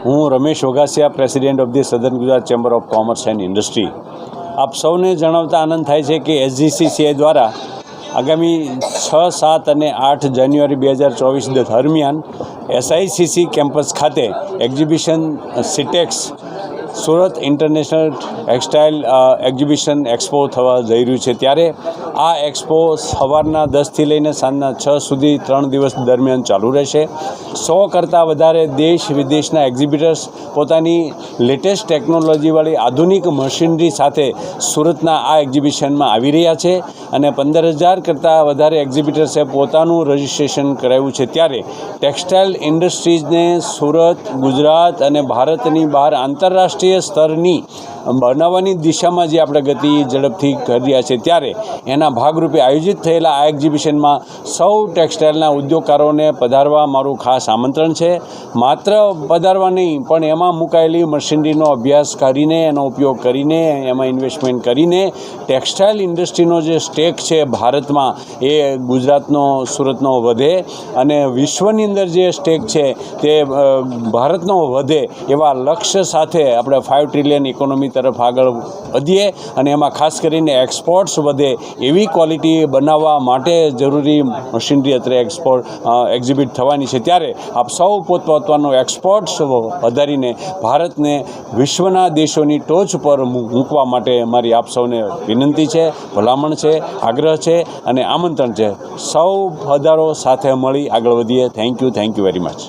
હું Ramesh Vaghasiya, president of the southern Gujarat chamber of commerce and industry. આપ સૌને જણાવતા આનંદ થાય છે કે SGCCI દ્વારા આગામી 6, 7 અને 8 જાન્યુઆરી 2024 દરમિયાન SICC કેમ્પસ ખાતે exhibition Sitex Surat international textile exhibition expo થવા જઈ રહ્યું છે. ત્યારે આ એક્સપો સવારના 10થી લઈને સાંજના 6 સુધી 3 દિવસ દરમિયાન ચાલુ રહેશે. 100 કરતાં વધારે દેશ વિદેશના એક્ઝિબિટર્સ પોતાની લેટેસ્ટ ટેકનોલોજીવાળી આધુનિક મશીનરી સાથે સુરતના આ એક્ઝિબિશનમાં આવી રહ્યા છે અને 15,000 કરતાં વધારે એક્ઝિબિટર્સે પોતાનું રજિસ્ટ્રેશન કરાવ્યું છે. ત્યારે ટેક્સટાઇલ ઇન્ડસ્ટ્રીઝને સુરત, ગુજરાત અને ભારતની બહાર આંતરરાષ્ટ્રીય સ્તરની બનાવવાની દિશામાં જે આપણે ગતિ ઝડપથી કરી રહ્યા છે, ત્યારે એના ભાગરૂપે આયોજિત થયેલા આ એક્ઝિબિશનમાં સૌ ટેક્સટાઇલના ઉદ્યોગકારોને પધારવા મારું ખાસ આમંત્રણ છે. માત્ર પધારવા નહીં, પણ એમાં મુકાયેલી મશીનરીનો અભ્યાસ કરીને, એનો ઉપયોગ કરીને, એમાં ઇન્વેસ્ટમેન્ટ કરીને ટેક્સટાઇલ ઇન્ડસ્ટ્રીનો જે સ્ટેક છે ભારતમાં, એ ગુજરાતનો, સુરતનો વધે અને વિશ્વની અંદર જે સ્ટેક છે તે ભારતનો વધે એવા લક્ષ્ય સાથે આપણે 5 ટ્રિલિયન ઇકોનોમી તરફ આગળ વધીએ અને એમાં ખાસ કરીને એક્સપોર્ટ્સ વધે એવી ક્વોલિટી બનાવવા માટે જરૂરી મશીનરી અત્યારે એક્ઝિબિટ થવાની છે. ત્યારે આપ સૌ પોતપોતાનું એક્સપોર્ટ્સ વધારીને ભારતને વિશ્વના દેશોની ટોચ પર મૂકવા માટે મારી આપ સૌને વિનંતી છે, ભલામણ છે, આગ્રહ છે અને આમંત્રણ છે. સૌ પધારો, સાથે મળી આગળ વધીએ. Thank you very much.